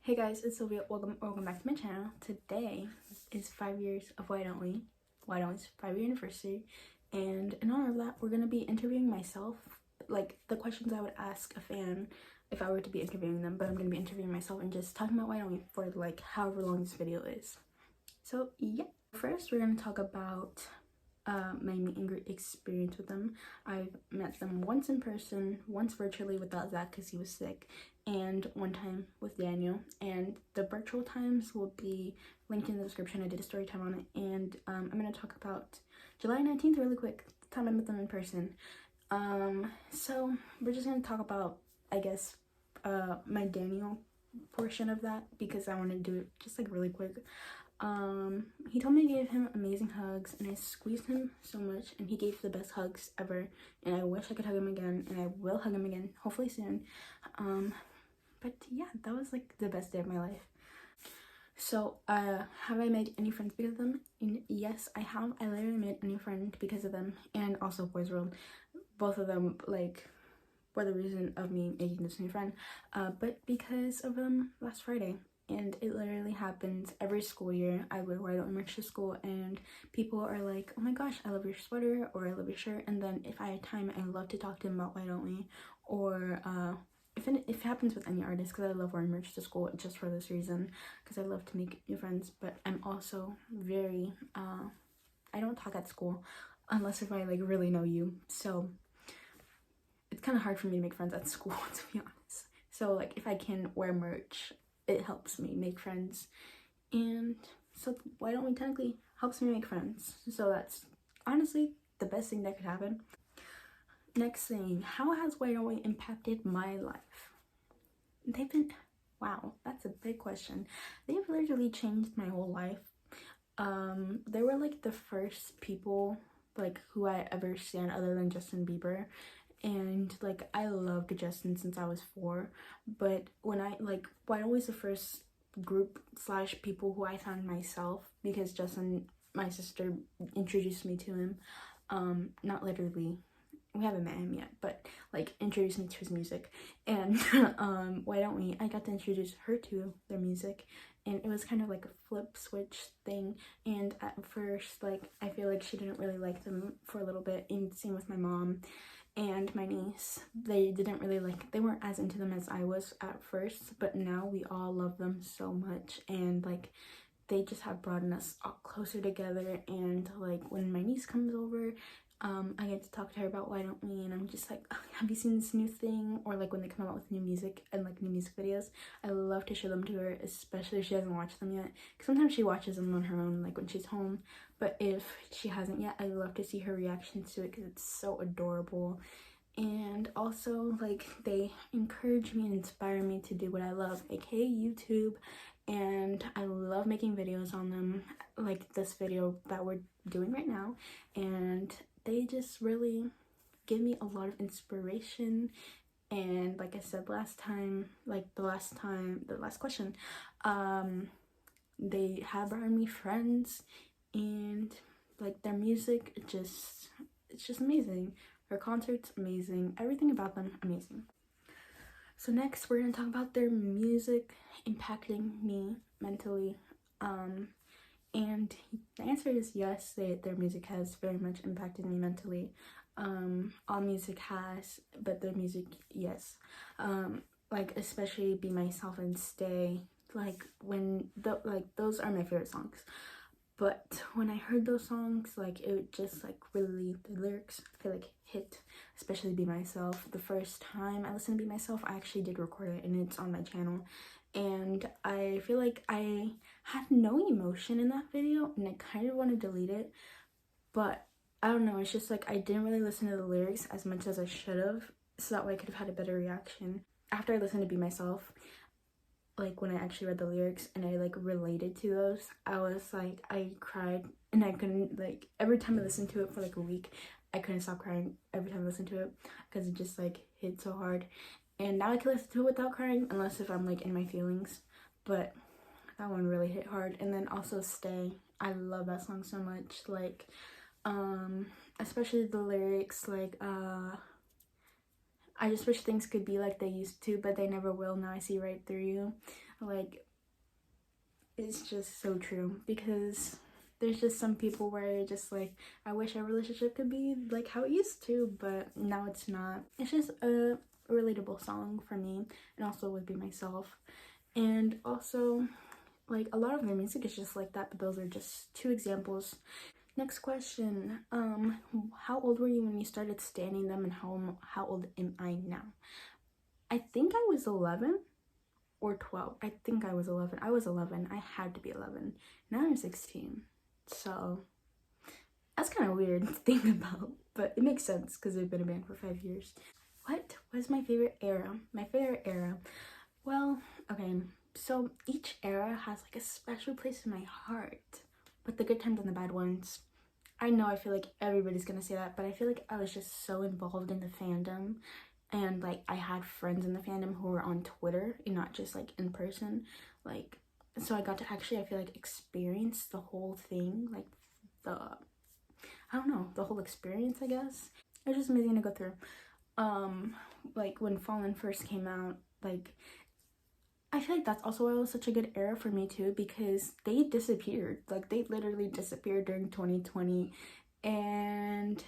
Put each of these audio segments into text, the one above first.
Hey guys, it's Sylvia. Welcome back to my channel. Today is 5 years of Why Don't We? Why Don't We's 5-year anniversary, and in honor of that, we're gonna be interviewing myself, like the questions I would ask a fan if I were to be interviewing them. But I'm gonna be interviewing myself and just talking about Why Don't We for like however long this video is. So yeah, first we're gonna talk about my meet and greet experience with them. I've met them once in person, once virtually without Zach because he was sick, and one time with Daniel. And the virtual times will be linked in the description. I did a story time on it, and I'm gonna talk about July 19th really quick, the time I met them in person. So we're just gonna talk about, I guess, my Daniel portion of that because I want to do it just like really quick. He told me I gave him amazing hugs, and I squeezed him so much, and he gave the best hugs ever, and I wish I could hug him again, and I will hug him again, hopefully soon. But yeah, that was like the best day of my life. So have I made any friends because of them? And yes, I have. I literally made a new friend because of them, and also Boys World. Both of them like were the reason of me making this new friend, but because of them last Friday. And it literally happens every school year. I wear Why Don't We merch to school, and people are like, oh my gosh, I love your sweater, or I love your shirt. And then if I had time, I love to talk to them about Why Don't We, or if it happens with any artist, because I love wearing merch to school just for this reason, because I love to make new friends. But I'm also very I don't talk at school unless if I like really know you, so it's kind of hard for me to make friends at school, to be honest. So like if I can wear merch, it helps me make friends, and so Why Don't We technically helps me make friends, so that's honestly the best thing that could happen. Next thing, how has Why Don't We impacted my life? Wow, that's a big question. They've literally changed my whole life. They were like the first people like who I ever stan other than Justin Bieber, and like I loved Justin since I was 4, but when I like Why Don't We's the first group slash people who I found myself, because Justin, my sister, introduced me to him. Not literally, we haven't met him yet, but like introduced me to his music. And Why Don't We, I got to introduce her to their music, and it was kind of like a flip switch thing. And at first, like I feel like she didn't really like them for a little bit, and same with my mom and my niece. They weren't as into them as I was at first, but now we all love them so much, and like they just have brought us all closer together. And like when my niece comes over, I get to talk to her about Why Don't We, and I'm just like, oh, have you seen this new thing? Or like when they come out with new music and like new music videos, I love to show them to her, especially if she hasn't watched them yet, because sometimes she watches them on her own like when she's home, but if she hasn't yet, I love to see her reactions to it because it's so adorable. And also like they encourage me and inspire me to do what I love, aka YouTube, and I love making videos on them, like this video that we're doing right now, and they just really give me a lot of inspiration. And like I said last time, like the last question, they have brought me friends, and like their music, it's just amazing. Their concerts, amazing. Everything about them, amazing. So next, we're gonna talk about their music impacting me mentally. And the answer is yes, their music has very much impacted me mentally. All music has, but their music, yes. Like especially Be Myself and Stay. Like those are my favorite songs. But when I heard those songs, like it just like really, the lyrics I feel like hit, especially Be Myself. The first time I listened to Be Myself, I actually did record it, and it's on my channel. And I feel like I had no emotion in that video, and I kind of want to delete it, but I don't know, it's just like I didn't really listen to the lyrics as much as I should have, so that way I could have had a better reaction. After I listened to Be Myself, like when I actually read the lyrics and I like related to those, I was like, I cried, and I couldn't, like every time I listened to it for like a week, I couldn't stop crying every time I listened to it because it just like hit so hard. And now I can listen to it without crying, unless if I'm like in my feelings, but that one really hit hard. And then also Stay, I love that song so much, like especially the lyrics, like I just wish things could be like they used to, but they never will. Now I see right through you. Like, it's just so true, because there's just some people where you're just like, I wish our relationship could be like how it used to, but now it's not. It's just a relatable song for me, and also would be myself. And also, like, a lot of their music is just like that, but those are just two examples. Next question. How old were you when you started standing them, and how old am I now? I think I was 11 or 12. I think I was 11. I was 11. I had to be 11. Now I'm 16. So that's kind of weird to think about, but it makes sense because I've been a band for 5 years. What was my favorite era? My favorite era. Well, okay, so each era has like a special place in my heart, but the good times and the bad ones. I know I feel like everybody's gonna say that, but I feel like I was just so involved in the fandom, and like I had friends in the fandom who were on Twitter and not just like in person, like, so I got to actually, I feel like, experience the whole thing, like I don't know, the whole experience, I guess. It was just amazing to go through. Like when Fallen first came out, like, I feel like that's also why it was such a good era for me too, because they disappeared. Like, they literally disappeared during 2020, and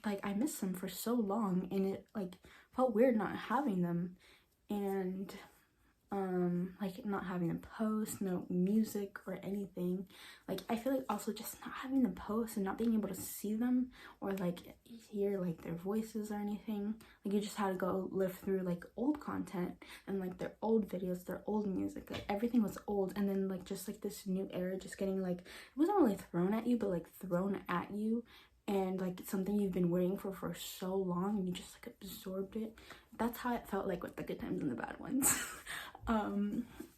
like I missed them for so long, and it like felt weird not having them, and like not having them post, no music or anything. Like, I feel like also just not having them post and not being able to see them or like hear like their voices or anything. Like, you just had to go live through like old content and like their old videos, their old music, like everything was old. And then like just like this new era just getting like, it wasn't really thrown at you, but like thrown at you, and like it's something you've been waiting for so long, and you just like absorbed it. That's how it felt like with the good times and the bad ones.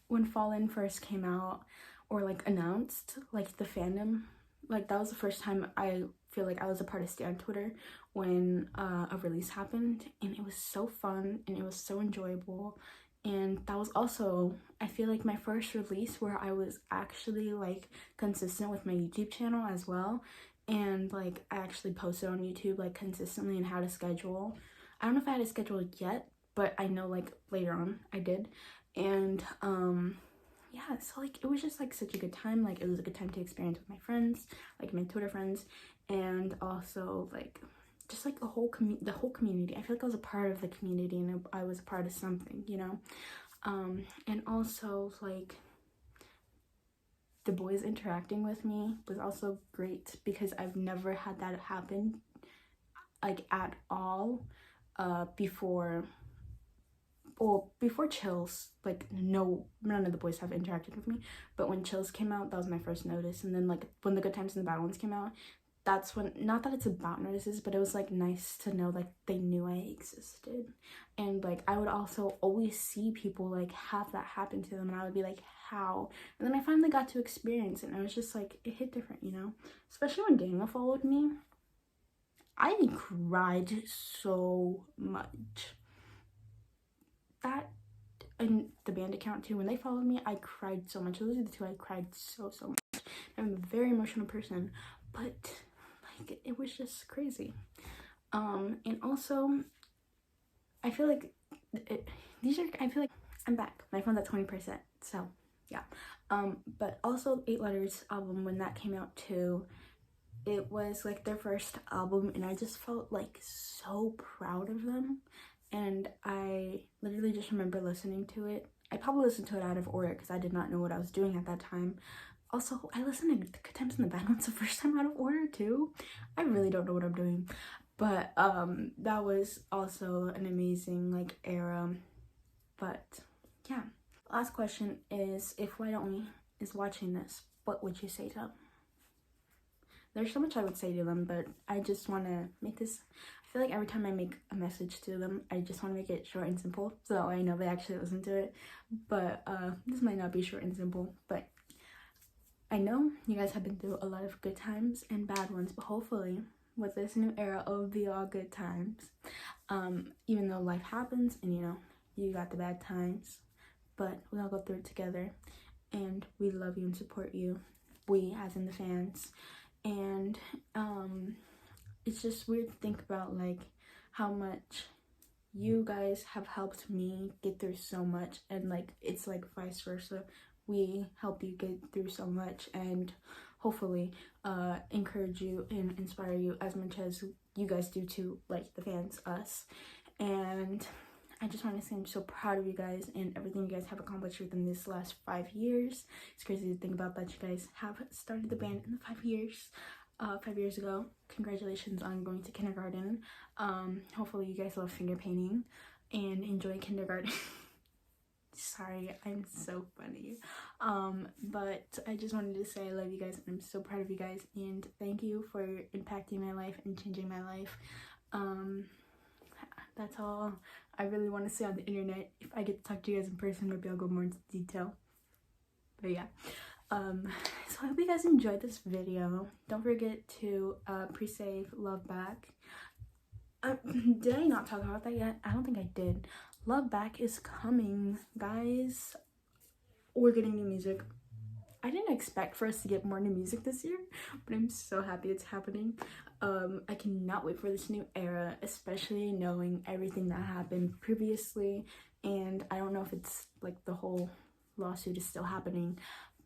When Fallen first came out, or like announced, like the fandom, like that was the first time I feel like I was a part of Stan Twitter, when a release happened, and it was so fun and it was so enjoyable. And that was also, I feel like, my first release where I was actually like consistent with my YouTube channel as well, and like I actually posted on YouTube like consistently and had a schedule. I don't know if I had a schedule yet, but I know like later on I did. And yeah, so like it was just like such a good time. Like, it was a good time to experience with my friends, like my Twitter friends, and also like just like the whole community. I feel like I was a part of the community, and I was a part of something, you know. And also like the boys interacting with me was also great, because I've never had that happen like at all before. Well, before Chills, like none of the boys have interacted with me, but when Chills came out, that was my first notice. And then like when the good times and the bad ones came out, that's when, not that it's about notices, but it was like nice to know like they knew I existed. And like I would also always see people like have that happen to them, and I would be like, how? And then I finally got to experience it, and it was just like, it hit different, you know. Especially when Daniel followed me, I cried so much. That, and the band account too, when they followed me, I cried so much. Those are the two I cried so much. I'm a very emotional person, but like it was just crazy. And also I feel like I feel like I'm back. My phone's at 20%, so yeah. But also 8 Letters album, when that came out too, it was like their first album, and I just felt like so proud of them. And I literally just remember listening to it. I probably listened to it out of order because I did not know what I was doing at that time. Also, I listened to the good times and the bad ones the first time out of order too. I really don't know what I'm doing. But that was also an amazing like era. But yeah. Last question is, if Why Don't We is watching this, what would you say to them? There's so much I would say to them, but I just want to make this, I feel like every time I make a message to them, I just want to make it short and simple, so I know they actually listen to it. But this might not be short and simple, but I know you guys have been through a lot of good times and bad ones, but hopefully with this new era, it'll be all good times. Even though life happens, and you know, you got the bad times, but we all go through it together, and we love you and support you. We, as in the fans. And it's just weird to think about like how much you guys have helped me get through so much, and like it's like vice versa. We help you get through so much, and hopefully encourage you and inspire you as much as you guys do to, like, the fans, us. And I just want to say I'm so proud of you guys and everything you guys have accomplished within this last 5 years. It's crazy to think about that you guys have started the band in the 5 years. 5 years ago. Congratulations on going to kindergarten. Hopefully you guys love finger painting and enjoy kindergarten. Sorry, I'm so funny. But I just wanted to say I love you guys and I'm so proud of you guys, and thank you for impacting my life and changing my life. That's all I really want to say on the internet. If I get to talk to you guys in person, maybe I'll go more into detail. But yeah. So I hope you guys enjoyed this video. Don't forget to pre-save Love Back. Did I not talk about that yet? I don't think I did. Love Back is coming, guys. We're getting new music. I didn't expect for us to get more new music this year, but I'm so happy it's happening. I cannot wait for this new era, especially knowing everything that happened previously. And I don't know if it's like the whole lawsuit is still happening,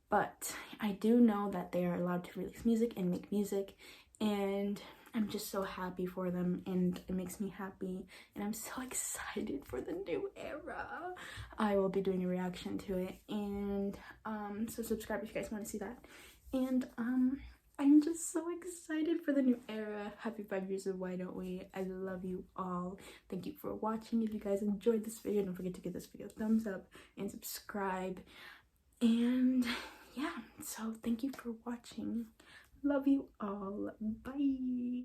but I do know that they are allowed to release music and make music, and I'm just so happy for them, and it makes me happy, and I'm so excited for the new era. I will be doing a reaction to it, and so subscribe if you guys want to see that. And I'm just so excited for the new era. Happy 5 years of Why Don't We. I love you all. Thank you for watching. If you guys enjoyed this video, don't forget to give this video a thumbs up and subscribe. And yeah, so thank you for watching. Love you all. Bye.